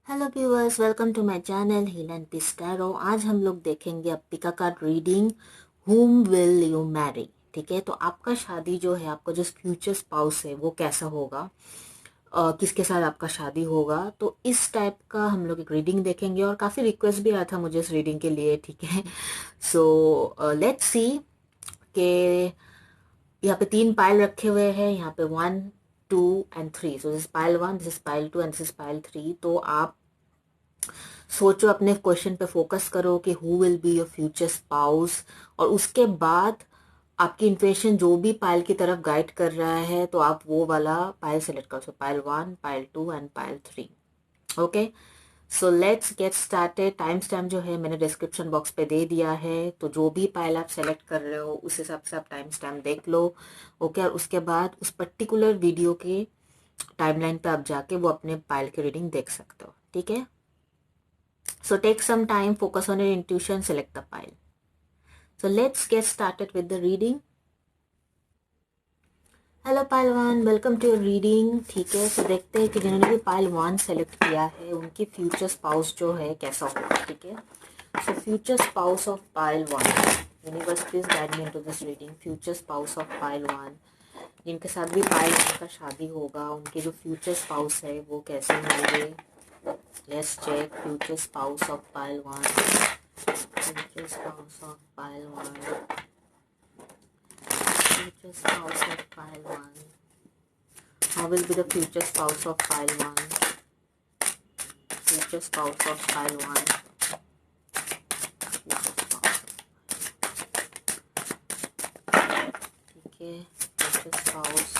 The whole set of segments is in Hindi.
Hello viewers, welcome to my channel heal and peace tarot. आज हम लोग देखेंगे अब pick a card reading, whom will you marry. ठीक है, तो आपका शादी जो है, आपका जो फ्यूचर स्पाउस है वो कैसा होगा, किसके साथ आपका शादी होगा, तो इस टाइप का हम लोग एक रीडिंग देखेंगे। और काफ़ी रिक्वेस्ट भी आया था मुझे इस रीडिंग के लिए। ठीक है, सो लेट्स सी के यहाँ पे 3 पाइल रखे हुए हैं। यहाँ पे 1, 2 and 3। So this pile 1, this is pile 2 and this is pile 3। तो आप सोचो, अपने क्वेश्चन पे फोकस करो कि who will be your future spouse, और उसके बाद आपकी इंट्यूशन जो भी पाइल की तरफ गाइड कर रहा है तो आप वो वाला पाइल सेलेक्ट करो। सो pile 1, pile 2 and pile 3। Okay, so let's get started. Time stamp जो है मैंने डिस्क्रिप्शन बॉक्स पे दे दिया है, तो जो भी पाइल आप सेलेक्ट कर रहे हो उस हिसाब से आप टाइम स्टैम्प देख लो। ओके, और उसके बाद उस पर्टिकुलर वीडियो के टाइमलाइन पे आप जाके वो अपने पाइल की रीडिंग देख सकते हो। ठीक है, so take some time, focus on your intuition, select the pile. So let's get started with the reading. Hello pile 1, welcome to your reading. ठीक है, तो देखते हैं कि जिन्होंने भी पाइल 1 सेलेक्ट किया है उनकी फ्यूचर स्पाउस जो है कैसा होगा। ठीक है, सो future spouse of pile 1, universe please guide me into this reading. Future spouse of pile 1, जिनके साथ भी पाइल 1 का शादी होगा, उनके जो फ्यूचर स्पाउस है वो कैसे होंगे। Let's check future spouse of pile 1, future spouse of pile 1, future spouse of pile 1. How will be the future spouse of pile 1? Future spouse of pile 1. ठीक है, future spouse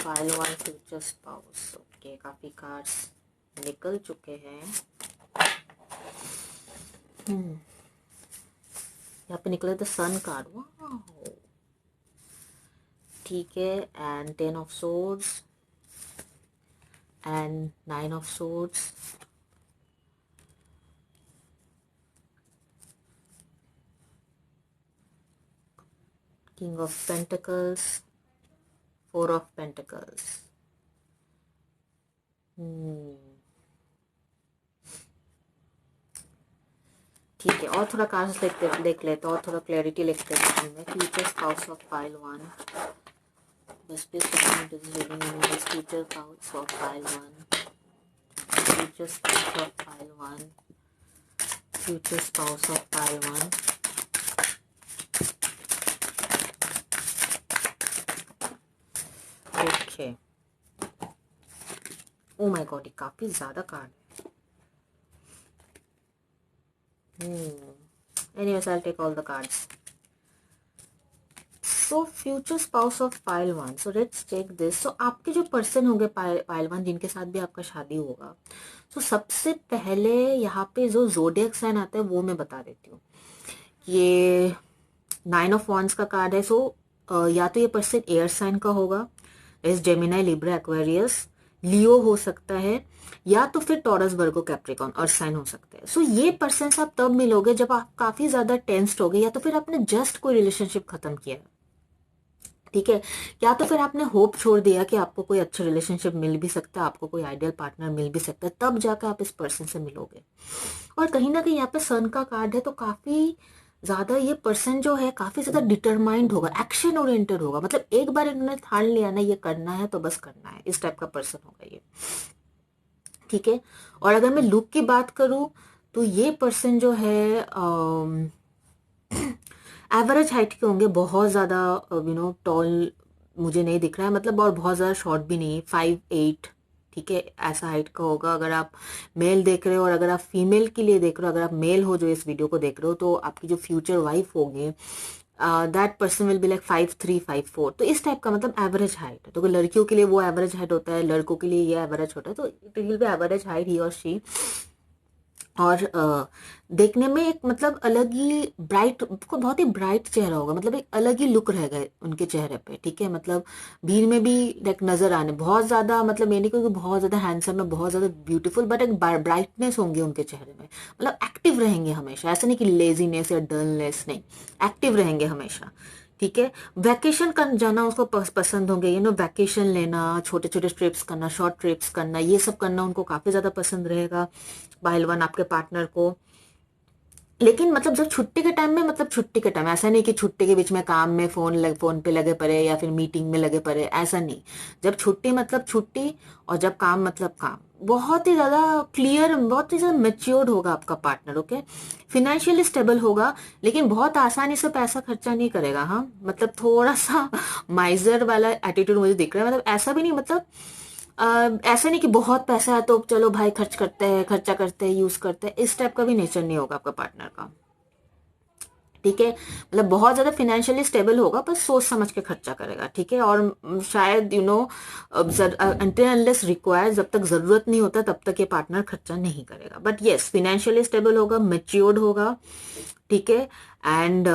pile 1, future spouse. Okay, काफी कार्ड्स निकल चुके हैं। यहाँ पे निकले द सन कार्ड। वाह, ठीक है, and 10 of swords and 9 of swords, king of pentacles, 4 of pentacles. ठीक है, और थोड़ा कार्ड्स देख लेते और थोड़ा क्लैरिटी लिखते हैं में। फ्यूचर स्पाउस ऑफ पाइल 1, बस पे future spouse of pile 1, future spouse of pile 1, future spouse of pile 1। Okay, O my God, ये काफी ज्यादा कार्ड है। Anyways, I'll take all the cards. So future spouse of pile 1. So let's check this. So आपके जो पर्सन होंगे पाइल 1, जिनके साथ भी आपका शादी होगा, तो सबसे पहले यहाँ पे जो जोडियक साइन आता है वो मैं बता देती हूँ। ये 9 ऑफ वॉन्ड्स का कार्ड है। सो या तो ये पर्सन एयर साइन का होगा, इस जेमिनाई, लिब्रा, एक्वेरियस, लियो हो सकता है, या तो फिर टॉरस, वर्गो, कैप्रिकॉन और साइन हो सकता है। सो ये पर्सन से आप तब मिलोगे जब आप काफी ज्यादा टेंस्ड हो गए, या तो फिर आपने जस्ट कोई रिलेशनशिप खत्म किया है। ठीक है, या तो फिर आपने होप छोड़ दिया कि आपको कोई अच्छा रिलेशनशिप मिल भी सकता है, आपको कोई आइडियल पार्टनर मिल भी सकता है, तब जाकर आप इस पर्सन से मिलोगे। और कहीं ना कहीं यहाँ पे सन का कार्ड है, तो काफी ज्यादा ये पर्सन जो है काफी ज्यादा डिटरमाइंड होगा, एक्शन ओरिएंटेड होगा। मतलब एक बार इन्होंने ठान लिया ना ये करना है तो बस करना है, इस टाइप का पर्सन होगा ये। ठीक है, और अगर मैं लुक की बात करूं तो ये पर्सन जो है एवरेज हाइट के होंगे, बहुत ज्यादा टॉल मुझे नहीं दिख रहा है, मतलब, और बहुत ज्यादा शॉर्ट भी नहीं, 5'8", ठीक है, ऐसा हाइट का होगा। अगर आप मेल देख रहे हो, और अगर आप फीमेल के लिए देख रहे हो, अगर आप मेल हो जो इस वीडियो को देख रहे हो, तो आपकी जो फ्यूचर वाइफ होगी, that person will be like 5'3", 5'4", तो इस टाइप का, मतलब एवरेज हाइट है। तो लड़कियों के लिए वो एवरेज हाइट होता है, लड़कों के लिए ये एवरेज होता है, तो it will be average height, he और शी। और देखने में एक, मतलब, अलग ही ब्राइट, को बहुत ही ब्राइट चेहरा होगा, मतलब एक अलग ही लुक रहेगा उनके चेहरे पे। ठीक है, मतलब भीड़ में भी लाइक नजर आने बहुत ज्यादा, मतलब ये नहीं क्योंकि बहुत ज्यादा हैंडसम है, बहुत ज्यादा ब्यूटीफुल, बट एक ब्राइटनेस होंगी उनके चेहरे में। मतलब एक्टिव रहेंगे हमेशा, ऐसा नहीं कि लेजीनेस या डलनेस, नहीं, एक्टिव रहेंगे हमेशा। ठीक है। वैकेशन कर जाना उसको पसंद होंगे, वैकेशन लेना, छोटे छोटे ट्रिप्स करना, शॉर्ट ट्रिप्स करना, ये सब करना उनको काफी ज्यादा पसंद रहेगा पहलवान आपके पार्टनर को। लेकिन मतलब जब छुट्टी के टाइम में, मतलब छुट्टी के टाइम, ऐसा नहीं कि छुट्टी के बीच में काम में फोन पे लगे पड़े या फिर मीटिंग में लगे पड़े, ऐसा नहीं। जब छुट्टी मतलब छुट्टी, और जब काम मतलब काम। बहुत ही ज्यादा क्लियर, बहुत ही ज्यादा मेच्योर्ड होगा आपका पार्टनर। ओके, फिनेंशियली स्टेबल होगा, लेकिन बहुत आसानी से पैसा खर्चा नहीं करेगा। हाँ, मतलब थोड़ा सा माइजर वाला एटीट्यूड मुझे दिख रहा है। मतलब ऐसा भी नहीं, मतलब ऐसा नहीं कि बहुत पैसा है तो चलो भाई खर्च करते हैं, खर्चा करते हैं, यूज करते हैं, इस टाइप का भी नेचर नहीं होगा आपका पार्टनर का। ठीक है, मतलब बहुत ज्यादा फिनेंशियली स्टेबल होगा, पर सोच समझ के खर्चा करेगा। ठीक है, और शायद अनटिल अनलेस रिक्वायर्ड, जब तक जरूरत नहीं होता तब तक ये पार्टनर खर्चा नहीं करेगा। बट यस, फिनेंशियली स्टेबल होगा, मेच्योर्ड होगा। ठीक है, एंड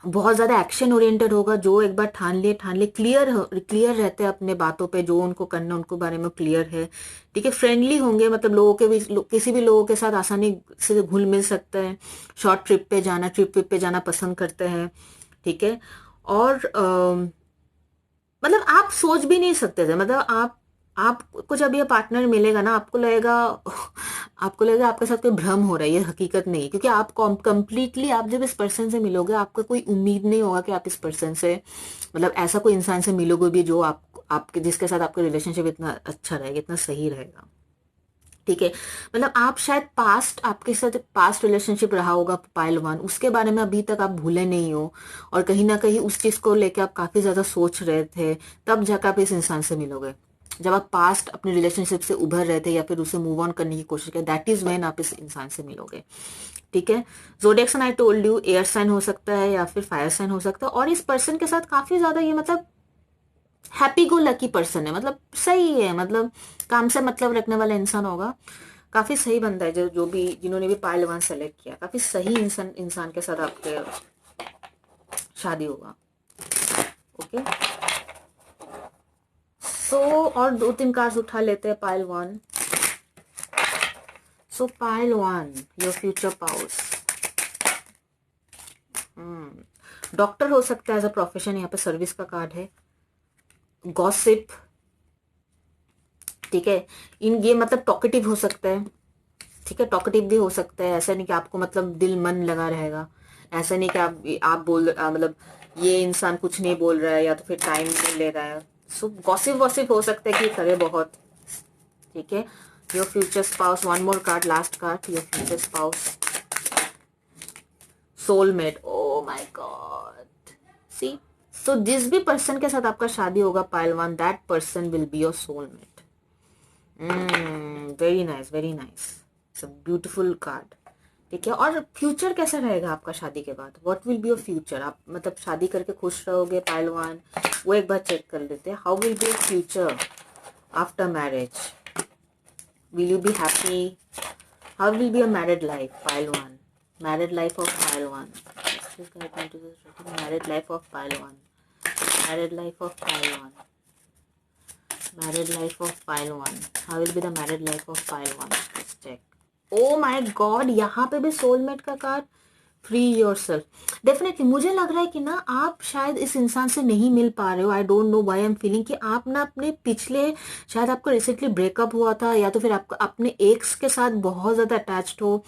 बहुत ज्यादा एक्शन ओरिएंटेड होगा। जो एक बार ठान ले, क्लियर क्लियर रहते हैं अपने बातों पे, जो उनको करना उनको बारे में क्लियर है। ठीक है, फ्रेंडली होंगे, मतलब लोगों के भी किसी भी लोगों के साथ आसानी से घुल मिल सकते हैं। शॉर्ट ट्रिप पे जाना पसंद करते हैं। ठीक है, और मतलब आप सोच भी नहीं सकते थे, मतलब आपको जब ये पार्टनर मिलेगा ना, आपको लगेगा आपको लगेगा आपके साथ कोई भ्रम हो रहा है, ये हकीकत नहीं है। क्योंकि आप कंप्लीटली, आप जब इस पर्सन से मिलोगे, आपका कोई उम्मीद नहीं होगा कि आप इस पर्सन से, मतलब ऐसा कोई इंसान से मिलोगे भी जो आपके जिसके साथ आपका रिलेशनशिप इतना अच्छा रहेगा, इतना सही रहेगा। ठीक है, मतलब आप शायद आपके साथ पास्ट रिलेशनशिप रहा होगा पायल वन, उसके बारे में अभी तक आप भूले नहीं हो, और कहीं ना कहीं उस चीज को लेकर आप काफी ज्यादा सोच रहे थे। तब जाकर आप इस इंसान से मिलोगे, जब आप पास्ट अपने रिलेशनशिप से उभर रहे थे या फिर उसे मूव ऑन करने की कोशिश कर, दैट इज व्हेन आप इस इंसान से मिलोगे। ठीक है, zodiac sign I told you, air sign हो सकता है या फिर फायर साइन हो सकता है, और इस पर्सन के साथ काफी ज्यादा ये मतलब हैप्पी गो लकी पर्सन है, मतलब सही है, मतलब काम से मतलब रखने वाला इंसान होगा। काफी सही बंदा है, जो भी जिन्होंने भी पायल वन सेलेक्ट किया, काफी सही इंसान के साथ आपके शादी होगा। ओके, सो और दो तीन कार्ड्स उठा लेते हैं pile one. So pile one, your future spouse. Doctor हो सकता है एज अ प्रोफेशन, यहाँ पे सर्विस का कार्ड है। गॉसिप, ठीक है, ये मतलब टॉकेटिव हो सकता है। ठीक है, टॉकेटिव भी हो सकता है, ऐसा नहीं कि आपको मतलब दिल मन लगा रहेगा। ऐसा नहीं कि आप मतलब ये इंसान कुछ नहीं बोल रहा है या तो फिर टाइम नहीं ले रहा है। सो गॉसिप वॉसिप हो सकता है कि करे बहुत। ठीक है, your future spouse, one more card, last card, your future spouse, soulmate. Oh my god, see, so जिस भी पर्सन के साथ आपका शादी होगा pile one, that person will be your soulmate. Very nice, very nice, it's a beautiful card. ठीक है, और फ्यूचर कैसा रहेगा आपका शादी के बाद? What will be your future? आप मतलब शादी करके खुश रहोगे पायलवान? वो एक बार चेक कर लेते हैं। How will be your future after marriage? Will you be happy? How will be your married life pile one? Married life of pile one, married life of pile one, married life of pile one, married life of pile one. How will be the married life of pile one? Let's check. Oh my god, यहाँ पे भी सोलमेट का card. Free your self, definitely मुझे लग रहा है कि ना आप शायद इस इंसान से नहीं मिल पा रहे हो। I don't know why I am feeling कि आप ना अपने पिछले, शायद आपको रिसेंटली ब्रेकअप हुआ था, या तो फिर आप अपने एक्स के साथ बहुत ज्यादा अटैच्ड हो,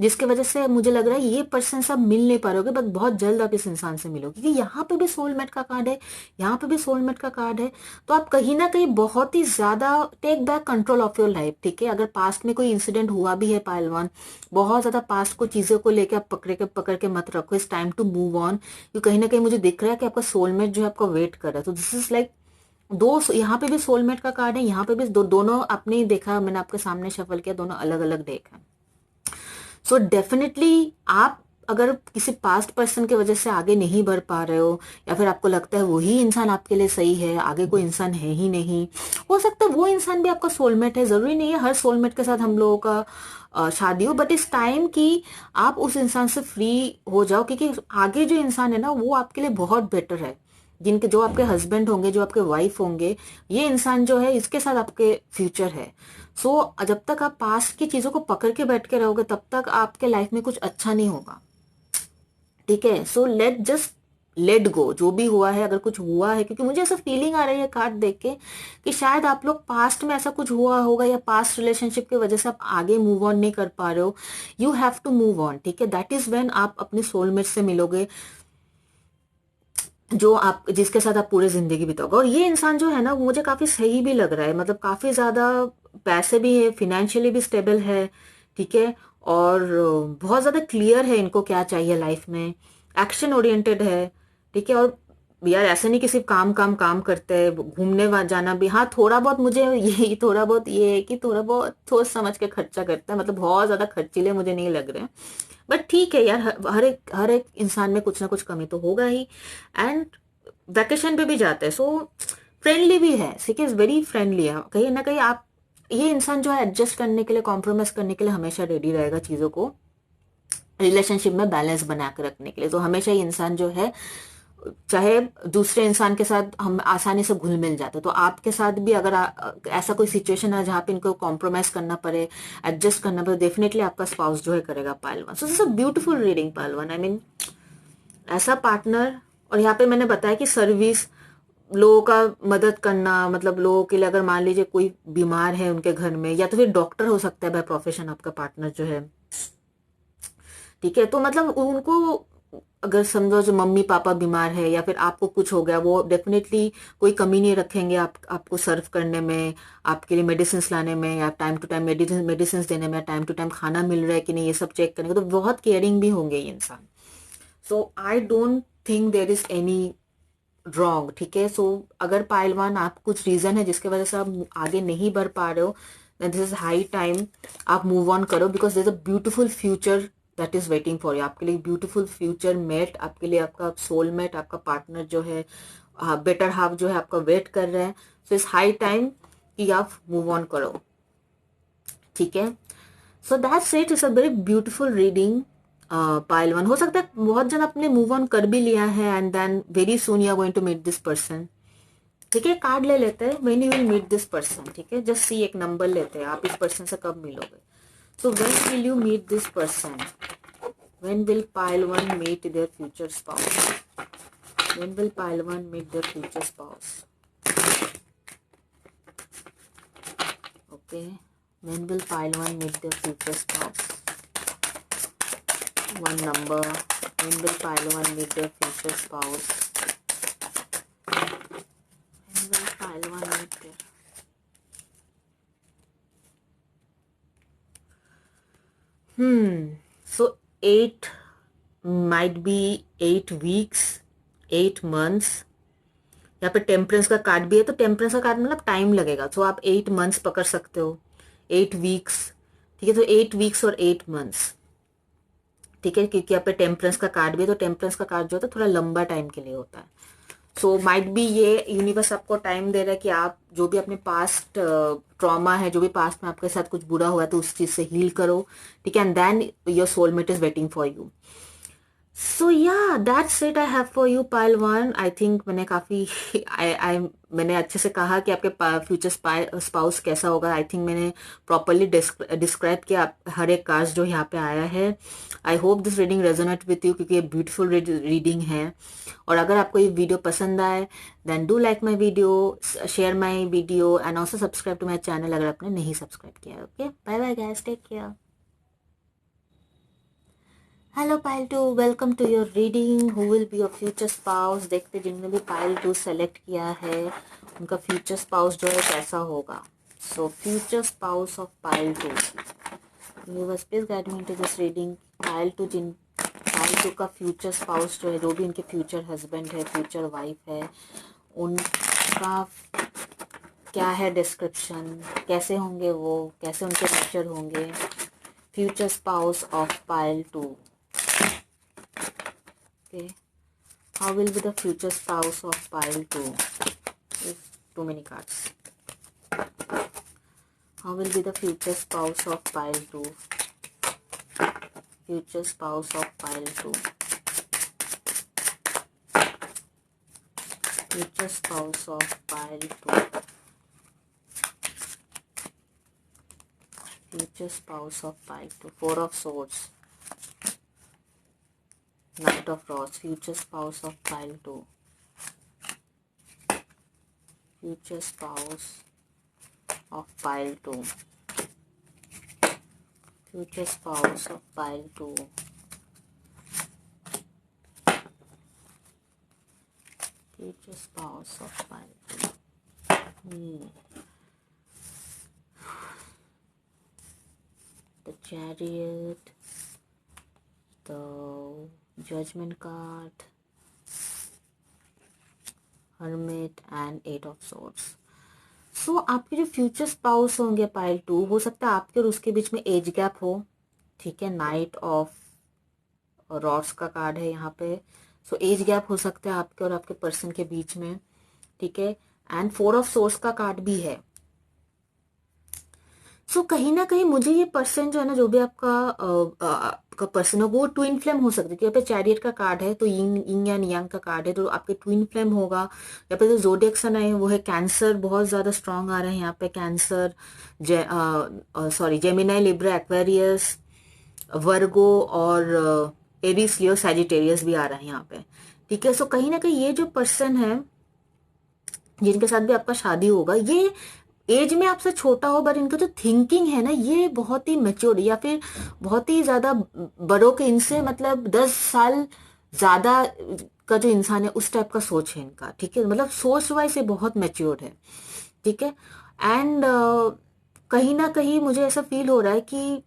जिसके वजह से मुझे लग रहा है ये पर्सन सब मिल नहीं पा रहे हो, बट बहुत जल्द आप इस इंसान से मिलोगे। क्योंकि यहाँ पे भी सोलमेट का कार्ड है, यहाँ पे भी सोलमेट का कार्ड है। तो आप कहीं ना कहीं बहुत ही ज्यादा take back control of your life. ठीक है, अगर पास्ट में कोई इंसिडेंट हुआ भी है पायलवान, बहुत ज्यादा पास्ट को चीजों को लेकर आप पकड़ के मत रखो। It's time to move on, क्योंकि कहीं ना कहीं मुझे दिख रहा है कि आपका सोलमेट जो है आपका वेट कर रहा है। तो दिस इज लाइक दो, यहाँ पे भी सोलमेट का कार्ड है, यहाँ पे भी दोनों आपने ही देखा, मैंने आपके सामने शफल किया, दोनों अलग अलग डेक है। सो डेफिनेटली आप अगर किसी पास्ट पर्सन की वजह से आगे नहीं बढ़ पा रहे हो, या फिर आपको लगता है वही इंसान आपके लिए सही है, आगे कोई इंसान है ही नहीं, हो सकता है वो इंसान भी आपका सोलमेट है। जरूरी नहीं है हर सोलमेट के साथ हम लोगों का शादी हो, बट इस टाइम की आप उस इंसान से फ्री हो जाओ, क्योंकि आगे जो इंसान है ना वो आपके लिए बहुत बेटर है। जिनके जो आपके हस्बैंड होंगे, जो आपके वाइफ होंगे, ये इंसान जो है इसके साथ आपके फ्यूचर है। सो जब तक आप पास्ट की चीजों को पकड़ के बैठ के रहोगे, तब तक आपके लाइफ में कुछ अच्छा नहीं होगा। ठीक है। सो लेट गो, जो भी हुआ है, अगर कुछ हुआ है, क्योंकि मुझे ऐसा फीलिंग आ रही है कार्ड देख के कि शायद आप लोग पास्ट में ऐसा कुछ हुआ होगा या पास्ट रिलेशनशिप की वजह से आप आगे मूव ऑन नहीं कर पा रहे हो। You have to move on, ठीक है। दैट इज व्हेन आप अपने सोलमेट से मिलोगे, जो आप जिसके साथ आप पूरे जिंदगी बिताओगे। और ये इंसान जो है ना, वो मुझे काफी सही भी लग रहा है, मतलब काफी ज्यादा पैसे भी है, फिनेंशियली भी स्टेबल है, ठीक है। और बहुत ज्यादा क्लियर है इनको क्या चाहिए लाइफ में, एक्शन ओरिएंटेड है, ठीक है। और यार ऐसे नहीं कि सिर्फ काम काम काम करते हैं, घूमने जाना भी, हाँ थोड़ा बहुत मुझे ये थोड़ा बहुत ये है कि थोड़ा बहुत सोच समझ के खर्चा करता है, मतलब बहुत ज्यादा खर्चीले मुझे नहीं लग रहे हैं। बट ठीक है यार, हर एक इंसान में कुछ ना कुछ कमी तो होगा ही। एंड वैकेशन पे भी जाते हैं, सो फ्रेंडली भी है, ठीक है, वेरी फ्रेंडली है। कहीं ना कहीं आप, ये इंसान जो है एडजस्ट करने के लिए, कॉम्प्रोमाइज करने के लिए हमेशा रेडी रहेगा चीजों को रिलेशनशिप में बैलेंस बना के रखने के लिए। तो हमेशा ये इंसान जो है, चाहे दूसरे इंसान के साथ हम आसानी से घुल मिल जाते, तो आपके साथ भी अगर ऐसा कोई सिचुएशन है जहां पे इनको कॉम्प्रोमाइज करना पड़े, एडजस्ट करना पड़े, डेफिनेटली आपका स्पाउस जो है करेगा pile one. So this a beautiful reading pile one, I mean ऐसा पार्टनर। और यहाँ पे मैंने बताया कि सर्विस, लोगों का मदद करना, मतलब लोगों के लिए, अगर मान लीजिए कोई बीमार है उनके घर में, या तो फिर डॉक्टर हो सकता है बाय प्रोफेशन आपका पार्टनर जो है, ठीक है। तो मतलब उनको, अगर समझो जो मम्मी पापा बीमार है या फिर आपको कुछ हो गया, वो डेफिनेटली कोई कमी नहीं रखेंगे आपको सर्व करने में, आपके लिए मेडिसिन लाने में, या टाइम टू टाइम मेडिसिन देने में, टाइम टू टाइम खाना मिल रहा है कि नहीं, ये सब चेक करने का, तो बहुत केयरिंग भी होंगे ये इंसान। So I don't think there is any wrong, ठीक है। सो अगर पाइलवान आप कुछ रीजन है जिसके वजह से आप आगे नहीं बढ़ पा रहे हो, दिस इज हाई टाइम आप मूव ऑन करो, because there is a beautiful future that is waiting for you. आपके लिए ब्यूटीफुल फ्यूचर मेट, आपके लिए आपका सोलमेट, आपका पार्टनर जो है, बेटर हाफ जो है आपका वेट कर रहा है। सो इट्स हाई टाइम कि आप मूव ऑन करो, ठीक है। सो that's it, it's a very beautiful reading pile one. हो सकता है बहुत जन अपने मूव ऑन कर भी लिया है, and then very soon you are going to meet this person, ठीक है। कार्ड ले लेते हैं, when you will meet this person, ठीक है। जस्ट सी, एक नंबर लेते हैं, आप इस पर्सन से कब मिलोगे। So when will you meet this person, when will pile one meet their future spouse, when will pile one meet their future spouse, okay. When will pile one meet their future spouse, one number, when will pile one meet their future spouse, when will pile one meet their, so 8 might be 8 weeks, 8 months। यहाँ पे टेम्परेंस का कार्ड भी है, तो टेम्परेंस का कार्ड मतलब टाइम लगेगा, तो आप 8 months पकड़ सकते हो, 8 weeks, ठीक है। तो 8 weeks और 8 months, ठीक है, क्योंकि यहाँ पे टेम्परेंस का कार्ड भी है, तो टेम्परेंस का कार्ड जो होता है थोड़ा लंबा टाइम के लिए होता है। सो माइट बी ये यूनिवर्स आपको टाइम दे रहा है कि आप जो भी अपने पास्ट ट्रॉमा है, जो भी पास्ट में आपके साथ कुछ बुरा हुआ है, तो उस चीज से हील करो, ठीक है। And then your soulmate is waiting for you. So yeah that's it I have for you pile one. I think मैंने काफी आई मैंने अच्छे से कहा कि आपके फ्यूचर स्पाउस कैसा होगा। आई थिंक मैंने प्रॉपरली डिस्क्राइब किया हर एक कास्ट जो यहाँ पे आया है। I hope this reading resonate with you, क्योंकि ये ब्यूटीफुल रीडिंग है। और अगर आपको ये वीडियो पसंद आए, then do like my video, share my video, and also subscribe to my channel अगर आपने नहीं सब्सक्राइब किया। Okay, bye bye guys, take care. Hello pile two, welcome to your reading. Who will be your future spouse. देखते जिनने भी पाइल टू सेलेक्ट किया है, उनका फ्यूचर स्पाउस जो है कैसा होगा। So future spouse of pile two, universe please guide me into this reading. Pile two का फ्यूचर स्पाउस जो है, जो भी उनके फ्यूचर हस्बैंड है, फ्यूचर वाइफ है, उनका क्या है डिस्क्रिप्शन, कैसे होंगे वो, कैसे उनके नेचर होंगे। Future spouse of pile two, okay. How will be the future spouse of pile 2? Too many cards. How will be the future spouse of pile 2? Future spouse of pile 2. Future spouse of pile 2. Future spouse of pile 2. Four of swords. Knight of Rods, future spouse of pile 2. Future spouse of pile 2. Future spouse of pile 2. Future spouse of pile 2. The Chariot, the Judgment card, Hermit and 8 of Swords. सो आपके जो फ्यूचर स्पाउस होंगे पाइल 2, हो सकता है आपके और उसके बीच में एज गैप हो, ठीक है। नाइट ऑफ रॉड्स का कार्ड है यहाँ पे, सो एज गैप हो सकता है आपके और आपके पर्सन के बीच में, ठीक है। एंड 4 ऑफ सोर्स का कार्ड भी है। सो कहीं ना कहीं मुझे ये पर्सन जो है ना, जो भी आपका पर्सन है, वो ट्विन फ्लेम हो सकती है। यहाँ पे चैरियट का कार्ड है, तो यिंग एंड यांग का कार्ड है, तो आपके ट्विन फ्लेम होगा। यहाँ पे जो जोडिएक सन है वो है कैंसर, बहुत ज्यादा स्ट्रांग आ रहे हैं यहाँ पे। कैंसर, जेमिनाई, लिब्रा, एक्वेरियस, वर्गो और एरीज, लियो, सैजिटेरियस भी आ रहे हैं यहाँ पे, ठीक है। सो कहीं ना कहीं ये जो पर्सन है जिनके साथ भी आपका शादी होगा, ये एज में आपसे छोटा हो, बट इनका जो थिंकिंग है ना, ये बहुत ही मेच्योर, या फिर बहुत ही ज्यादा बड़ों के इनसे मतलब 10 साल ज्यादा का जो इंसान है, उस टाइप का सोच है इनका, ठीक है। मतलब सोच वाइज ये बहुत मेच्योर है, ठीक है। एंड कहीं ना कहीं मुझे ऐसा फील हो रहा है कि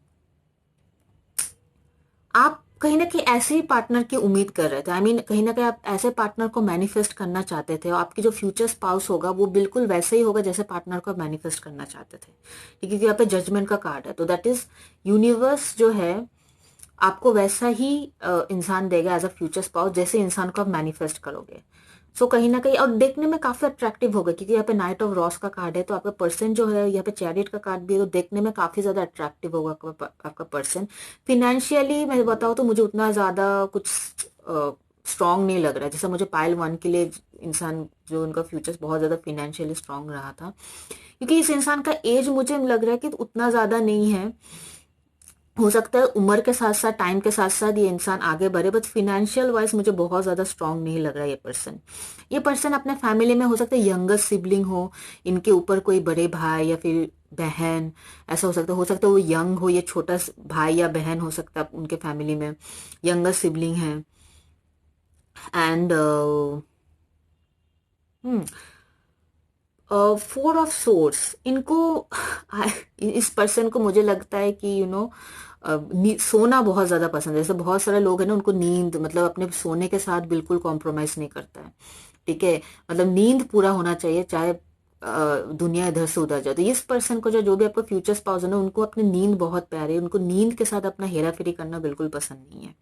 आप कहीं ना कहीं ऐसे ही पार्टनर की उम्मीद कर रहे थे। आई मीन कहीं ना कहीं आप ऐसे पार्टनर को मैनिफेस्ट करना चाहते थे, और आपकी जो फ्यूचर स्पाउस होगा वो बिल्कुल वैसे ही होगा जैसे पार्टनर को मैनिफेस्ट करना चाहते थे, क्योंकि यहाँ पे जजमेंट का कार्ड है। तो दैट इज यूनिवर्स जो है आपको वैसा ही इंसान देगा एज अ फ्यूचर स्पाउस, जैसे इंसान को आप मैनिफेस्ट करोगे। सो कहीं ना कहीं, और देखने में काफी अट्रैक्टिव होगा, क्योंकि यहाँ पे नाइट ऑफ रॉस का कार्ड है, तो आपका पर्सन जो है, यहाँ पे चैरियट का कार्ड भी है, तो देखने में काफी ज्यादा अट्रैक्टिव होगा आपका पर्सन। फिनेंशियली मैं बताऊँ तो मुझे उतना ज्यादा कुछ स्ट्रांग नहीं लग रहा है, जैसे मुझे पाइल 1 के लिए इंसान जो उनका फ्यूचर बहुत ज्यादा फिनेंशियली स्ट्रांग रहा था, क्योंकि इस इंसान का एज मुझे लग रहा है कि उतना ज्यादा नहीं है। हो सकता है उम्र के साथ साथ, टाइम के साथ साथ ये इंसान आगे बढ़े, बट फिनेंशियल वाइज मुझे बहुत ज्यादा स्ट्रांग नहीं लग रहा है ये पर्सन अपने फैमिली में हो सकता है यंगेस्ट सिबलिंग हो, इनके ऊपर कोई बड़े भाई या फिर बहन, ऐसा हो सकता है वो यंग हो, ये छोटा भाई या बहन हो सकता है उनके फैमिली में, यंगेस्ट सिबलिंग है। एंड 4 ऑफ सोर्स, इनको इस पर्सन को मुझे लगता है कि सोना बहुत ज्यादा पसंद है। जैसे बहुत सारे लोग हैं ना, उनको नींद, मतलब अपने सोने के साथ बिल्कुल कॉम्प्रोमाइज नहीं करता है, ठीक है। मतलब नींद पूरा होना चाहिए, चाहे दुनिया इधर से उधर जाए। तो इस पर्सन को जो भी आपका फ्यूचर स्पाउस है ना, उनको अपनी नींद बहुत प्यारी है, उनको नींद के साथ अपना हेरा फेरी करना बिल्कुल पसंद नहीं है।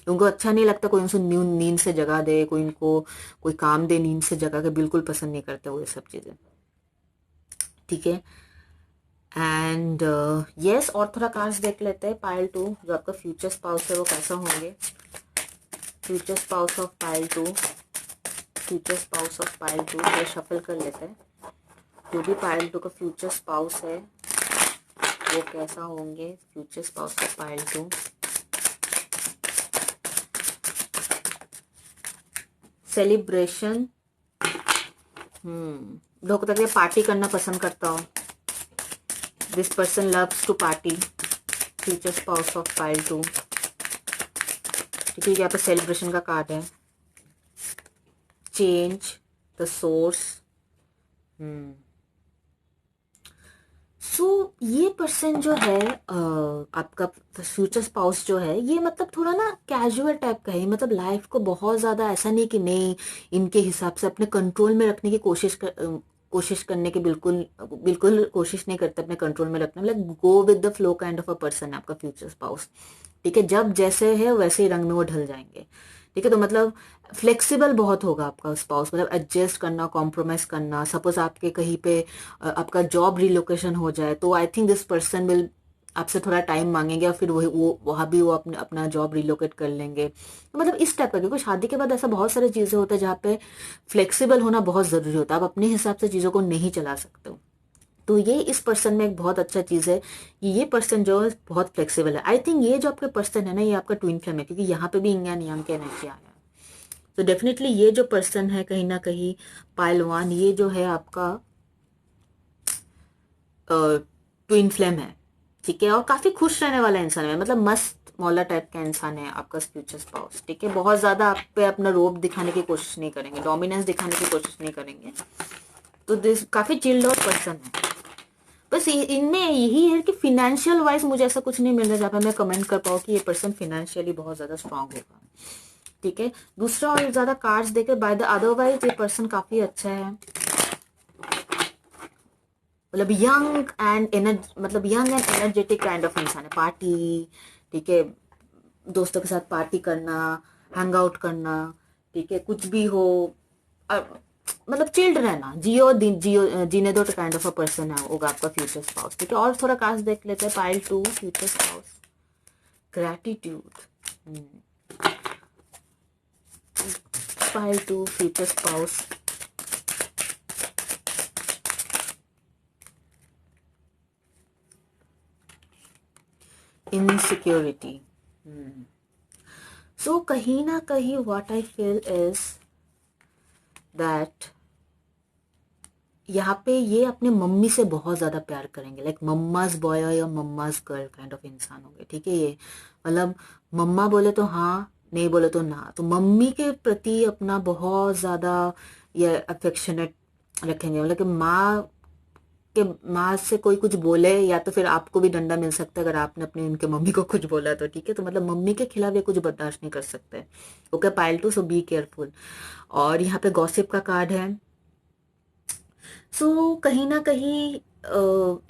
उनको अच्छा नहीं लगता कोई उनको नींद से जगा दे, कोई उनको कोई काम दे नींद से जगा के, बिल्कुल पसंद नहीं करते वो ये सब चीजें, ठीक है। एंड यस, और थोड़ा कार्ड्स देख लेते हैं। पाइल 2 जो आपका फ्यूचर स्पाउस है वो कैसा होंगे। Future spouse of pile 2, future spouse of pile 2, ये शफल कर लेते हैं। जो भी पाइल 2 का फ्यूचर स्पाउस है वो कैसा होंगे। Future spouse of pile 2, celebration, लोग तक पार्टी करना पसंद करता हो, this person loves to party. Future spouse of pile 2, ठीक है। यहाँ पे सेलिब्रेशन का कार्ड है, चेंज, द सोर्स। सो ये पर्सन जो है आपका फ्यूचर स्पाउस जो है, ये मतलब थोड़ा ना कैजुअल टाइप का है, मतलब लाइफ को बहुत ज्यादा ऐसा नहीं कि नहीं, इनके हिसाब से अपने कंट्रोल में रखने की कोशिश करने की बिल्कुल बिल्कुल कोशिश नहीं करते अपने कंट्रोल में रखना। मतलब go with the flow kind of a person है आपका फ्यूचर स्पाउस, ठीक है। जब जैसे है वैसे ही रंग में वो ढल जाएंगे, ठीक है। तो मतलब फ्लेक्सिबल बहुत होगा आपका स्पाउस, मतलब एडजस्ट करना, कॉम्प्रोमाइज करना। सपोज आपके कहीं पे आपका जॉब रिलोकेशन हो जाए, तो I think this person will आपसे थोड़ा टाइम मांगेंगे, और फिर वो वहां भी वो अपना जॉब रिलोकेट कर लेंगे। तो मतलब इस टाइप का, क्योंकि शादी के बाद ऐसा बहुत सारी चीजें होता है जहाँ पे फ्लेक्सिबल होना बहुत जरूरी होता है। आप अपने हिसाब से चीजों को नहीं चला सकते हो, तो ये इस पर्सन में एक बहुत अच्छा चीज है कि ये पर्सन जो है बहुत फ्लेक्सिबल है। आई थिंक ये जो आपके पर्सन है ना, ये आपका ट्विन फ्लेम है, क्योंकि यहाँ पे भी इंग एंड यांग के एनर्जी आया है। तो डेफिनेटली ये जो पर्सन है कहीं ना कहीं पाइलवान, ये जो है आपका ट्विन फ्लेम है, ठीक है। और काफी खुश रहने वाला इंसान है, मतलब मस्त मौला टाइप का इंसान है आपका फ्यूचर स्पाउस, ठीक है। बहुत ज्यादा आप पे अपना रोब दिखाने की कोशिश नहीं करेंगे, डोमिनेंस दिखाने की कोशिश नहीं करेंगे। तो दिस काफी चिल्ड आउट पर्सन है। बस इनमें यही है कि फिनेंशियल वाइज मुझे ऐसा कुछ नहीं मिल रहा जहाँ पे मैं कमेंट कर पाऊँ कि ये पर्सन फिनेंशियली बहुत ज्यादा स्ट्रांग होगा, ठीक है। दूसरा और ज्यादा कार्ड्स देखे बाय द अदरवाइज ये पर्सन काफी अच्छा है, मतलब young and energetic kind of इंसान है। पार्टी, ठीक है, दोस्तों के साथ पार्टी करना, हैंग आउट करना, ठीक है, कुछ भी हो, मतलब चिल्ड रहना, जियो जीने दो काइंड ऑफ अ पर्सन है होगा आपका फ्यूचर स्पाउस, ठीक है। और थोड़ा कास्ट देख लेते हैं। Pile 2 future spouse, gratitude. Pile 2 future spouse, insecurity. So कहीं ना कहीं what I feel is that यहाँ पे ये अपने मम्मी से बहुत ज्यादा प्यार करेंगे, लाइक मम्माज बॉय या मम्माज गर्ल काइंड ऑफ इंसान होंगे, ठीक है। ये मतलब मम्मा बोले तो हाँ, नहीं बोले तो ना, तो मम्मी के प्रति अपना बहुत ज्यादा ये अफेक्शनेट रखेंगे। मतलब कि माँ से कोई कुछ बोले या तो फिर आपको भी डंडा मिल सकता है अगर आपने अपने उनके मम्मी को कुछ बोला तो, ठीक है। तो मतलब मम्मी के खिलाफ ये कुछ बर्दाश्त नहीं कर सकते। Okay pile 2, so be careful. और यहाँ पे गॉसिप का कार्ड है। सो कहीं ना कहीं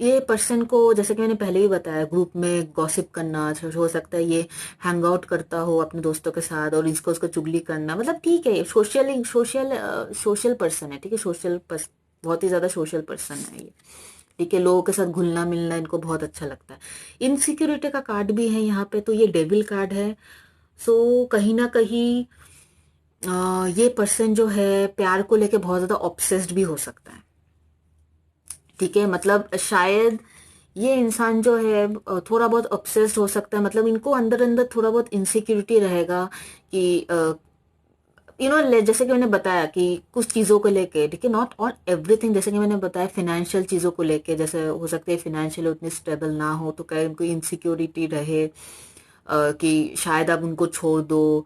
ये पर्सन को, जैसे कि मैंने पहले ही बताया, ग्रुप में गॉसिप करना, हो सकता है ये हैंग आउट करता हो अपने दोस्तों के साथ और इसको उसको चुगली करना, मतलब ठीक है, सोशल पर्सन है, ठीक है। बहुत ही ज्यादा सोशल पर्सन है ये, ठीक है। लोगों के साथ घुलना मिलना इनको बहुत अच्छा लगता है। इनसिक्योरिटी का कार्ड भी है यहाँ पे, तो ये डेविल कार्ड है। सो कहीं ना कहीं ये पर्सन जो है प्यार को लेके बहुत ज्यादा ऑब्सेस्ड भी हो सकता है, ठीक है। मतलब शायद ये इंसान जो है थोड़ा बहुत ऑब्सेस्ड हो सकता है, मतलब इनको अंदर अंदर थोड़ा बहुत इनसिक्योरिटी रहेगा कि जैसे कि मैंने बताया कि कुछ चीजों को लेके, ठीक है, नॉट ऑन एवरीथिंग। जैसे कि मैंने बताया फिनेंशियल चीजों को लेके, जैसे हो सकता है फिनेंशियल उतनी स्टेबल ना हो तो कहीं उनको इनसिक्योरिटी रहे कि शायद आप उनको छोड़ दो,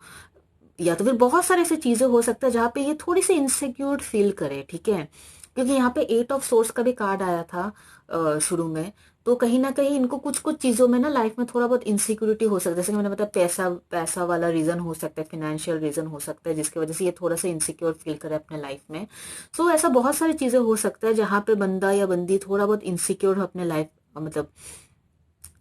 या तो फिर बहुत सारे ऐसे चीजें हो सकता है जहाँ पे ये थोड़ी सी इनसिक्योर फील करे, ठीक है। क्योंकि यहाँ पे 8 ऑफ सोर्स का भी कार्ड आया था शुरू में। तो कहीं ना कहीं इनको कुछ कुछ चीजों में ना लाइफ में थोड़ा बहुत इनसिक्योरिटी हो सकता है, जैसे कि मैंने बताया पैसा पैसा वाला रीजन हो सकता है, फाइनेंशियल रीजन हो सकता है जिसकी वजह से ये थोड़ा सा इनसिक्योर फील करे अपने लाइफ में। सो ऐसा बहुत सारी चीजें हो सकता है जहाँ पे बंदा या बंदी थोड़ा बहुत इनसिक्योर हो अपने लाइफ, मतलब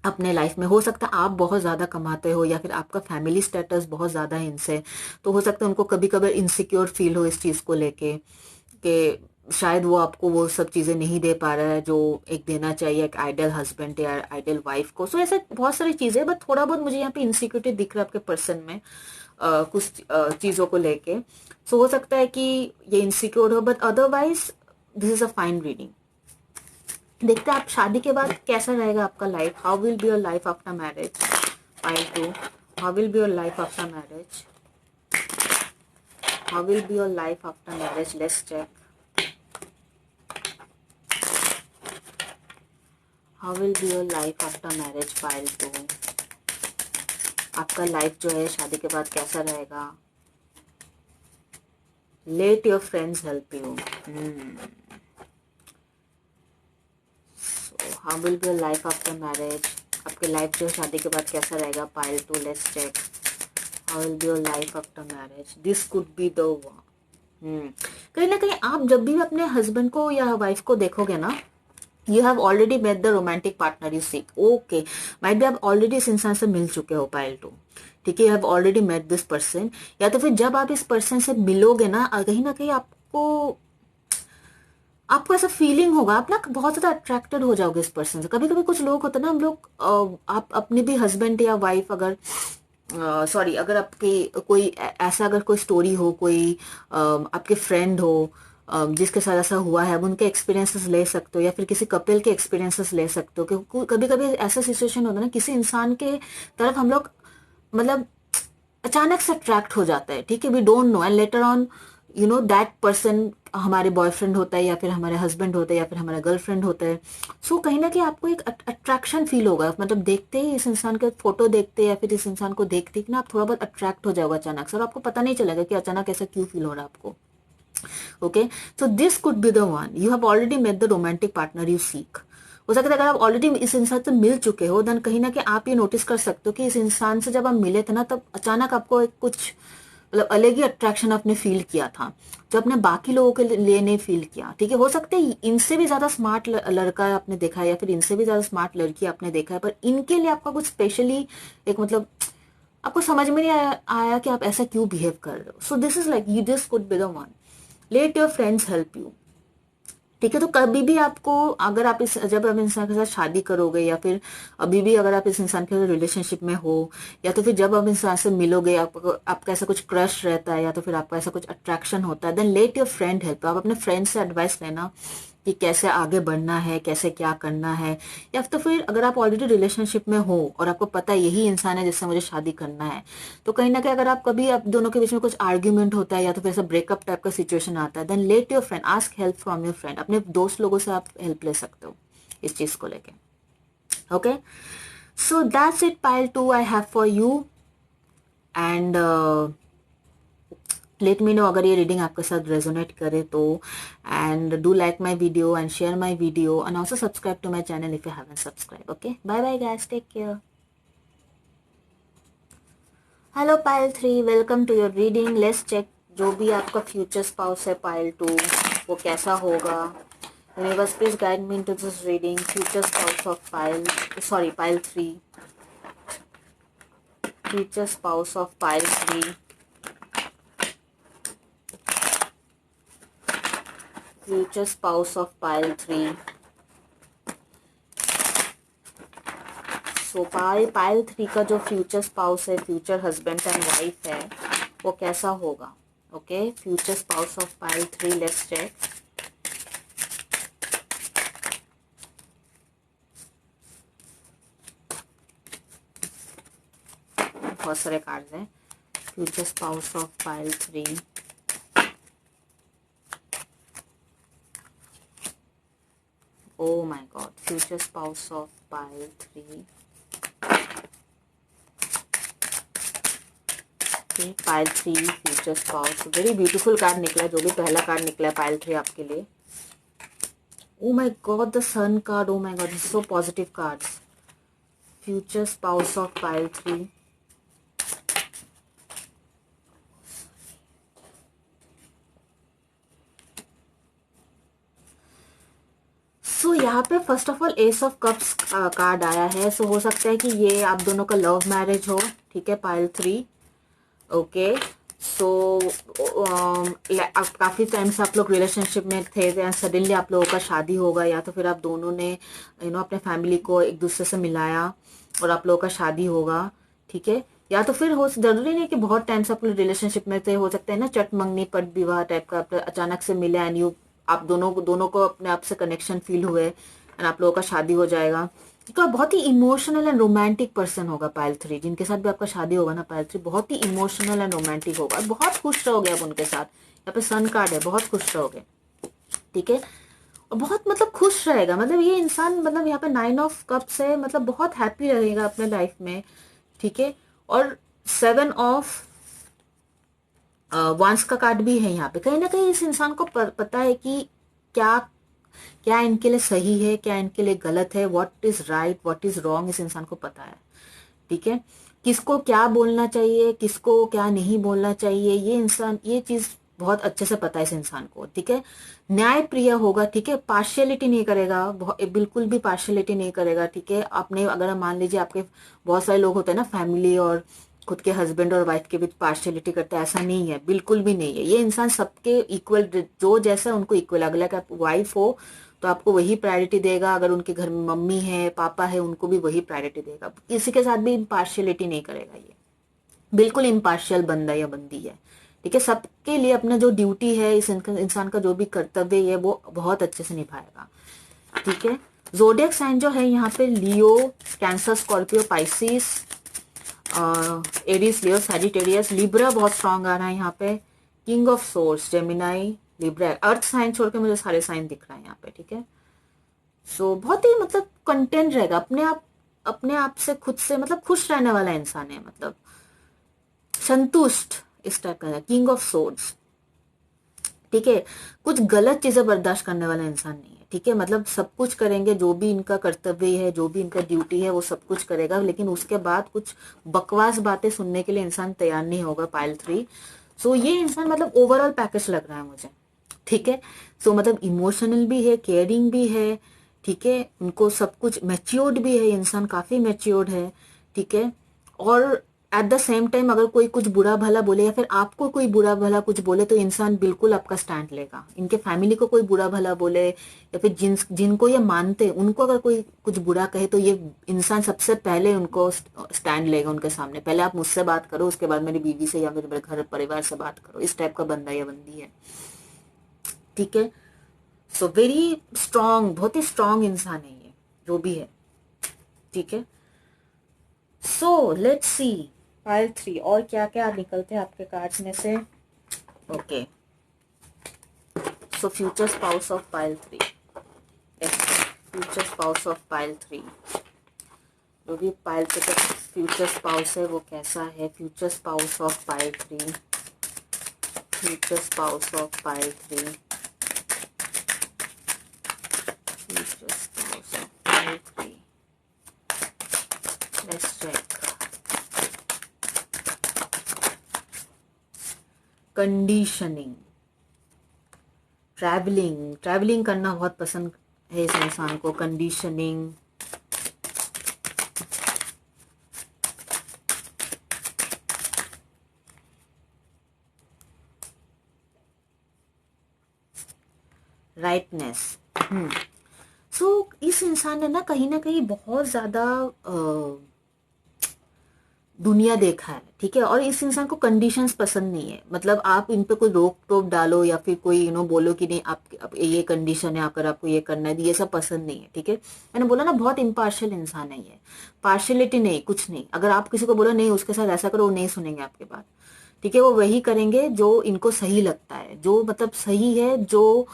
अपने लाइफ में। हो सकता है आप बहुत ज्यादा कमाते हो या फिर आपका फैमिली स्टेटस बहुत ज्यादा है इनसे, तो हो सकता है उनको कभी कभी इनसिक्योर फील हो इस चीज को लेके कि शायद वो आपको वो सब चीजें नहीं दे पा रहा है जो एक देना चाहिए एक आइडियल हस्बैंड या आइडियल वाइफ को। सो ऐसे बहुत सारी चीजें, बट थोड़ा बहुत मुझे यहाँ पे इनसिक्योरिटी दिख रहा है आपके पर्सन में कुछ चीजों को लेके। सो हो सकता है कि ये इनसिक्योर हो, but otherwise this is a fine reading. देखते हैं आप शादी के बाद कैसा रहेगा आपका life, how will be your life after marriage. Pile 2, how will be your life after marriage, how will be your life after marriage, let's check. How will be your life after marriage, pile 2। आपका लाइफ जो है शादी के बाद कैसा रहेगा। Let your friends help you. How will be your life after marriage, आपके लाइफ जो शादी के बाद कैसा रहेगा। Pile 2, let's check. How will be your life after marriage, this could be the one. कहीं ना कहीं आप जब भी अपने हस्बैंड को या वाइफ को देखोगे ना, you have already met the romantic partner you seek. Okay, might भी आप ऑलरेडी इस इंसान से मिल चुके हो पाइल 2, ठीक है। You have already met this person, या तो फिर जब आप इस पर्सन से मिलोगे ना कहीं आपको ऐसा फीलिंग होगा, आप ना बहुत ज्यादा अट्रैक्टेड हो जाओगे इस पर्सन से। कभी कभी कुछ लोग होते हैं ना, हम लोग आप अपने भी हस्बैंड या वाइफ अगर सॉरी अगर आपकी कोई ऐसा अगर कोई स्टोरी हो, कोई आपके फ्रेंड हो जिसके साथ ऐसा हुआ है, अब उनके एक्सपीरियंसेस ले सकते हो, या फिर किसी कपल के एक्सपीरियंसेस ले सकते हो। क्योंकि कभी कभी ऐसा सिचुएशन होता है ना, किसी इंसान के तरफ हम लोग मतलब अचानक से अट्रैक्ट हो जाता है, ठीक है, we don't know, and later on you know that person हमारे बॉयफ्रेंड होता है, या फिर हमारे हस्बैंड होता है, या फिर हमारा गर्लफ्रेंड होता है। सो कहीं ना कहीं आपको एक अट्रैक्शन फील होगा, मतलब देखते ही इस इंसान के फोटो देखते या फिर इस इंसान को देखते ही ना आप थोड़ा बहुत अट्रैक्ट हो जाओगे अचानक से, और आपको पता नहीं चलेगा कि अचानक ऐसा क्यों फील हो रहा है आपको। Okay, so this could be the one, you have already met the romantic partner you seek. हो सकता है अगर आप ऑलरेडी इस इंसान से मिल चुके हो, देन कहीं ना कहीं आप ये नोटिस कर सकते हो कि इस इंसान से जब आप मिले थे ना, तब अचानक आपको एक कुछ मतलब अलग ही अट्रैक्शन आपने फील किया था, जो आपने बाकी लोगों के लिए नहीं फील किया। ठीक है, हो सकता है इनसे भी ज्यादा स्मार्ट लड़का आपने देखा है, या फिर इनसे भी ज्यादा स्मार्ट लड़की आपने देखा है, पर इनके लिए आपका कुछ स्पेशली एक मतलब आपको समझ में नहीं आया कि आप ऐसा क्यों बिहेव कर रहे हो। So this is like you, this could be the one. Late your friends help you. ठीक है, तो कभी भी आपको अगर आप इस जब आप इंसान के साथ शादी करोगे, या फिर अभी भी अगर आप इस इंसान के रिलेशनशिप में हो, या तो फिर जब आप इंसान से मिलोगे, आपका ऐसा कुछ क्रश रहता है, या तो फिर आपका ऐसा कुछ अट्रैक्शन होता है, then let your friend help. आप अपने फ्रेंड से एडवाइस लेना कि कैसे आगे बढ़ना है, कैसे क्या करना है। या तो फिर अगर आप ऑलरेडी रिलेशनशिप में हो और आपको पता है यही इंसान है जिससे मुझे शादी करना है, तो कहीं ना कहीं अगर आप कभी आप दोनों के बीच में कुछ आर्ग्यूमेंट होता है, या तो फिर ऐसा ब्रेकअप टाइप का सिचुएशन आता है, then let your friend, ask help from your friend. अपने दोस्त लोगों से आप हेल्प ले सकते हो इस चीज को लेके। Okay, so that's it pile 2 I have for you, and let me know अगर ये रीडिंग आपके साथ रेजोनेट करे तो, and do like my video and share my video, and also subscribe to my channel if you haven't subscribe. Okay, bye bye guys, take care. Hello pile 3, welcome to your reading. Let's check जो भी आपका फ्यूचर स्पाउस है पाइल 2, वो कैसा होगा। Universe please guide me into this reading, future spouse of pile, sorry pile 3, future spouse of pile 3, future spouse of pile 3। So pile 3 का जो फ्यूचर स्पाउस है, फ्यूचर हस्बैंड एंड वाइफ है, वो कैसा होगा। Okay, future spouse of pile 3, let's check. बहुत सारे कार्ड्स हैं। Future spouse of pile 3, oh my god, future spouse of pile 3, okay, pile 3 future spouse, very beautiful card निकला है, जो भी पहला कार्ड निकला है pile 3 आपके लिए। oh my god, the sun card, oh my god, this is so positive cards। future spouse of pile 3, सो यहाँ पे first of all S of cups card आया है। सो हो सकता है कि ये आप दोनों का लव मैरिज हो, ठीक है, पाइल 3। ओके, सो काफी टाइम से आप लोग रिलेशनशिप में थे, सडनली आप लोगों का शादी होगा, या तो फिर आप दोनों ने अपने फैमिली को एक दूसरे से मिलाया और आप लोगों का शादी होगा, ठीक है। या तो फिर हो जरूरी नहीं कि बहुत टाइम से आप लोग रिलेशनशिप में थे, हो सकता है ना चट मंगनी पट विवाह टाइप का, अचानक से मिले एंड यू आप दोनों को अपने आप से कनेक्शन फील हुए एंड आप लोगों का शादी हो जाएगा। तो बहुत ही इमोशनल एंड रोमांटिक पर्सन होगा पाइल 3, जिनके साथ भी आपका शादी होगा ना पाइल 3, बहुत ही इमोशनल एंड रोमांटिक होगा, बहुत खुश रहोगे आप उनके साथ। यहाँ पे सन कार्ड है, बहुत खुश रहोगे, ठीक है, और बहुत मतलब खुश रहेगा, मतलब ये इंसान मतलब यहाँ पे 9 ऑफ कप्स है, मतलब बहुत हैप्पी रहेगा अपने लाइफ में, ठीक है। और 7 ऑफ वंस का कार्ड भी है यहाँ पे। कहीं ना कहीं इस इंसान को पता है कि क्या क्या इनके लिए सही है, क्या इनके लिए गलत है, what is right what is wrong, इस इंसान को पता है, ठीक है। किसको क्या बोलना चाहिए, किसको क्या नहीं बोलना चाहिए, ये इंसान ये चीज बहुत अच्छे से पता है इस इंसान को, ठीक है। न्याय प्रिय होगा, ठीक है, पार्शियलिटी नहीं करेगा, बिल्कुल भी पार्शियलिटी नहीं करेगा, ठीक है। आपने अगर मान लीजिए आपके बहुत सारे लोग होते हैं ना फैमिली और खुद के हस्बैंड और वाइफ के बीच पार्शियलिटी करते हैं, ऐसा नहीं है, बिल्कुल भी नहीं है। ये इंसान सबके इक्वल, जो जैसा उनको इक्वल, अगर आप वाइफ हो तो आपको वही प्रायोरिटी देगा, अगर उनके घर में मम्मी है पापा है उनको भी वही प्रायोरिटी देगा, किसी के साथ भी इम्पार्शियलिटी नहीं करेगा। ये बिल्कुल इम्पार्शियल बंदा या बंदी है, ठीक है, सबके लिए अपना जो ड्यूटी है, इस इंसान का जो भी कर्तव्य है वो बहुत अच्छे से निभाएगा। ठीक है, जोडियक साइन जो है यहाँ पे Leo, Cancer, Scorpio, Pisces, Aries, Leo, Sagittarius, Libra बहुत स्ट्रांग आ रहा है यहाँ पे, king of swords, Gemini, Libra, earth sign छोड़ के मुझे सारे साइन दिख रहे हैं यहाँ पे। ठीक है, सो बहुत ही मतलब कंटेंट रहेगा, अपने आप से, खुद से, मतलब खुश रहने वाला इंसान है, मतलब संतुष्ट इस टाइप का है, किंग ऑफ सोर्ड्स। ठीक है, कुछ गलत चीजें बर्दाश्त करने वाला इंसान नहीं है। ठीक है, मतलब सब कुछ करेंगे, जो भी इनका कर्तव्य है, जो भी इनका ड्यूटी है वो सब कुछ करेगा, लेकिन उसके बाद कुछ बकवास बातें सुनने के लिए इंसान तैयार नहीं होगा, पाइल 3। सो ये इंसान मतलब ओवरऑल पैकेज लग रहा है मुझे। ठीक है, सो मतलब इमोशनल भी है, केयरिंग भी है। ठीक है, उनको सब कुछ, मैच्योर्ड भी है इंसान, काफी मैच्योर्ड है। ठीक है, और एट द सेम टाइम अगर कोई कुछ बुरा भला बोले या फिर आपको कोई बुरा भला कुछ बोले तो इंसान बिल्कुल आपका स्टैंड लेगा। इनके फैमिली को कोई बुरा भला बोले या फिर जिनको ये मानते उनको अगर कोई कुछ बुरा कहे तो ये इंसान सबसे पहले उनको स्टैंड लेगा उनके सामने। पहले आप मुझसे बात करो, उसके बाद मेरी बीवी से या फिर मेरे घर परिवार से बात करो, इस टाइप का बंदा या बंदी है। ठीक है, सो वेरी स्ट्रांग, बहुत ही स्ट्रांग इंसान है ये, जो भी है। ठीक है, सो लेट्स सी पाइल 3 और क्या क्या निकलते हैं आपके कार्ड्स में से। Okay, so future spouse of pile 3, future spouse of pile 3, जो भी पाइल 3 का फ्यूचर स्पाउस है वो कैसा है। Future spouse of pile 3, future spouse of pile 3, future spouse of pile 3, let's check. Conditioning, travelling, travelling करना बहुत पसंद है इस इंसान को। Conditioning, rightness. सो इस इंसान ने ना कहीं बहुत ज्यादा दुनिया देखा है। ठीक है, और इस इंसान को कंडीशंस पसंद नहीं है। मतलब आप इन पे कोई रोक टोक डालो या फिर कोई बोलो कि नहीं आप ये कंडीशन है, अगर आपको ये करना है, ये सब पसंद नहीं है। ठीक है, मैंने बोला ना बहुत इम्पार्शियल इंसान है ये, पार्शियलिटी नहीं, कुछ नहीं। अगर आप किसी को बोलो नहीं उसके साथ ऐसा करो, वो नहीं सुनेंगे आपके बात। ठीक है, वो वही करेंगे जो इनको सही लगता है, जो मतलब सही है, जो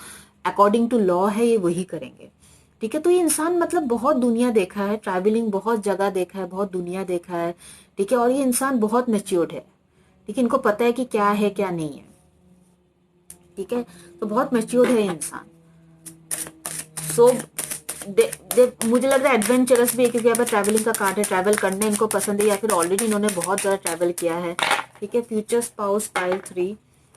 अकॉर्डिंग टू लॉ है, ये वही करेंगे। ठीक है, तो ये इंसान मतलब बहुत दुनिया देखा है, ट्रैवलिंग बहुत जगह देखा है, बहुत दुनिया देखा है। ठीक है, और ये इंसान बहुत मैच्योर्ड है। ठीक है, इनको पता है कि क्या है क्या नहीं है। ठीक है, तो बहुत मैच्योर्ड है इंसान। सो मुझे लग रहा है एडवेंचरस भी है, क्योंकि यहाँ पर ट्रैवलिंग का कार्ड है, ट्रैवल करने इनको पसंद है, या फिर ऑलरेडी इन्होंने बहुत ज्यादा ट्रैवल किया है। ठीक है, फ्यूचर स्पाउस पाइल 3,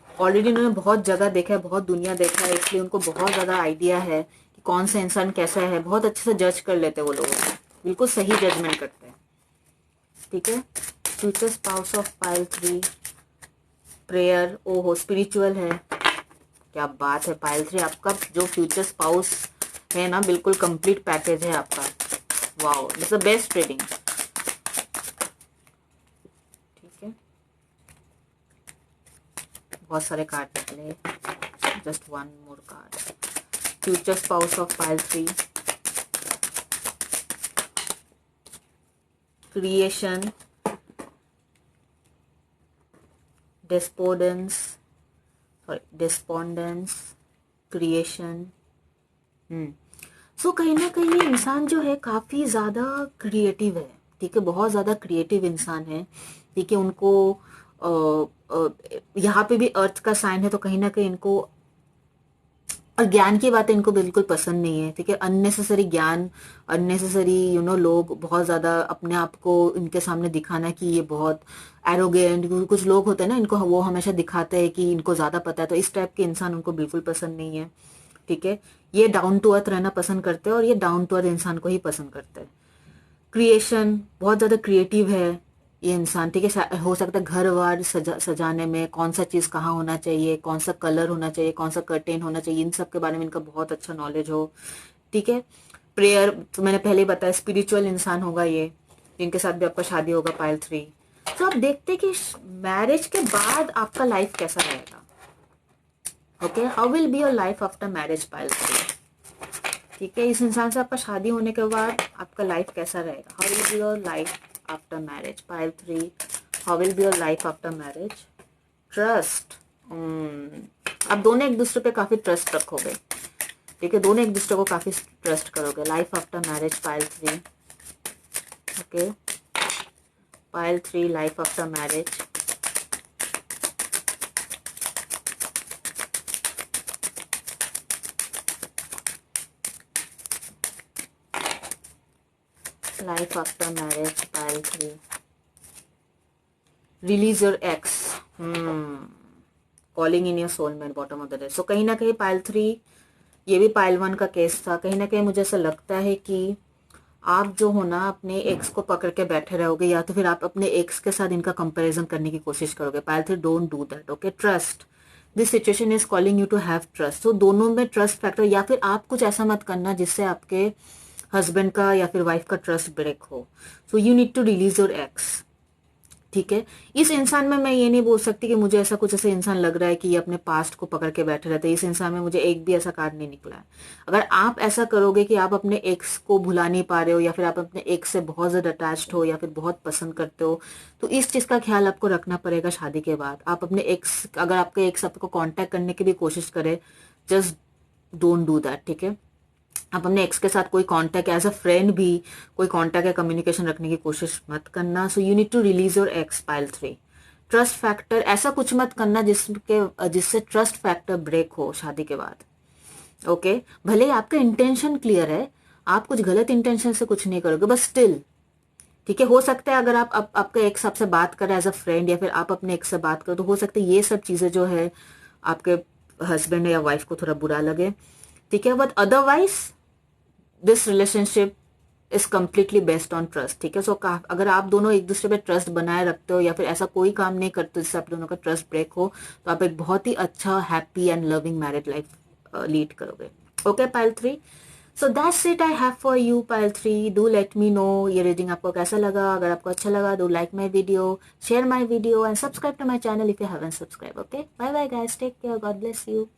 ऑलरेडी इन्होंने बहुत जगह देखा है, बहुत दुनिया देखा है, इसलिए उनको बहुत ज्यादा आइडिया है कि कौन सा इंसान कैसा है। बहुत अच्छे से जज कर लेते हैं वो लोग, बिल्कुल सही जजमेंट करते हैं। ठीक है, future spouse of pile 3, prayer, ओहो स्पिरिचुअल है, क्या बात है। पाइल 3 आपका जो फ्यूचर स्पाउस है ना, बिल्कुल कंप्लीट पैकेज है आपका। Wow, this is best trading. ठीक है, बहुत सारे कार्ड निकले, just one more card. Future spouse of pile 3, creation, despondence, creation. So कहीं ना कहीं इंसान जो है काफी ज्यादा क्रिएटिव है। ठीक है, बहुत ज्यादा क्रिएटिव इंसान है। ठीक है, उनको यहाँ पे भी अर्थ का साइन है, तो कहीं ना कहीं इनको, और ज्ञान की बातें इनको बिल्कुल पसंद नहीं है। ठीक है, अननेसेसरी ज्ञान, अननेसेसरी लोग बहुत ज्यादा अपने आप को इनके सामने दिखाना कि ये बहुत एरोगेंट, कुछ लोग होते हैं ना, इनको वो हमेशा दिखाते हैं कि इनको ज्यादा पता है, तो इस टाइप के इंसान उनको बिल्कुल पसंद नहीं है। ठीक है, ये डाउन टू अर्थ रहना पसंद करते हैं, और ये डाउन टू अर्थ इंसान को ही पसंद करते हैं। क्रिएशन, बहुत ज्यादा क्रिएटिव है ये इंसान। ठीक है, हो सकता है घर वार सजाने में कौन सा चीज कहाँ होना चाहिए, कौन सा कलर होना चाहिए, कौन सा कर्टेन होना चाहिए, इन सब के बारे में इनका बहुत अच्छा नॉलेज हो। ठीक है, प्रेयर तो मैंने पहले ही बताया, स्पिरिचुअल इंसान होगा ये, जिनके साथ भी आपका शादी होगा पाइल 3। तो आप देखते कि मैरिज के बाद आपका लाइफ कैसा रहेगा। Okay, how will be your life after marriage pile 3। ठीक है, इस इंसान से आपका शादी होने के बाद आपका लाइफ कैसा रहेगा। How will be your life after marriage pile 3। How will be your life after marriage. Trust, आप दोनों एक दूसरे पे काफी ट्रस्ट रखोगे। ठीक है, दोनों एक दूसरे को काफी ट्रस्ट करोगे। Life after marriage pile 3। Okay, pile 3 life after marriage. Life after marriage pile 3। Release your ex, calling in your soulmate bottom of the day. So कहीं ना कहीं पाइल 3, ये भी पाइल 1 का केस था। कहीं ना कहीं मुझे ऐसा लगता है कि आप जो हो ना अपने एक्स को पकड़ के बैठे रहोगे, या तो फिर आप अपने एक्स के साथ इनका कंपैरिजन करने की कोशिश करोगे। Pile 3, don't do that. Okay, trust, this situation is calling you to have trust. तो दोनों में ट्रस्ट फैक्टर, या फिर आप कुछ ऐसा मत करना जिससे आपके हस्बैंड का या फिर वाइफ का ट्रस्ट ब्रेक हो। So you need to release your ex. ठीक है, इस इंसान में मैं ये नहीं बोल सकती कि मुझे ऐसा कुछ ऐसा इंसान लग रहा है कि ये अपने पास्ट को पकड़ के बैठे रहते हैं। इस इंसान में मुझे एक भी ऐसा कार्ड नहीं निकला है। अगर आप ऐसा करोगे कि आप अपने एक्स को भुला नहीं पा रहे हो, या फिर आप अपने एक्स से बहुत ज्यादा अटैच्ड हो, या फिर बहुत पसंद करते हो, तो इस चीज का ख्याल आपको रखना पड़ेगा शादी के बाद। आप अपने एक्स, अगर आपके एक्स आपको कॉन्टेक्ट करने की भी कोशिश करे, जस्ट डोंट डू दैट। ठीक है, आप अपने एक्स के साथ कोई कांटेक्ट, एज अ फ्रेंड भी कोई कांटेक्ट या कम्युनिकेशन रखने की कोशिश मत करना। So you need to release your ex pile 3। Trust factor, ऐसा कुछ मत करना जिससे ट्रस्ट फैक्टर ब्रेक हो शादी के बाद। ओके, भले ही आपका इंटेंशन क्लियर है, आप कुछ गलत इंटेंशन से कुछ नहीं करोगे, बस स्टिल ठीक है। हो सकता है अगर आपका एक्स आपसे बात करे एज अ फ्रेंड, या फिर आप अपने एक्स से बात करो, तो हो सकता है ये सब चीजें जो है आपके हस्बैंड या वाइफ को थोड़ा बुरा लगे। ठीक है, but otherwise this relationship is completely based on trust. ठीक है, सो अगर आप दोनों एक दूसरे पे ट्रस्ट बनाए रखते हो, या फिर ऐसा कोई काम नहीं करते जिससे आप दोनों का ट्रस्ट ब्रेक हो, तो आप एक बहुत ही अच्छा, happy and loving married life lead करोगे। Okay pile 3, so that's it I have for you pile 3। Do let me know ये रीडिंग आपको कैसा लगा। अगर आपको अच्छा लगा, do like my video, share my video and subscribe to my channel if you haven't subscribe. Okay, bye bye guys, take care, God bless you.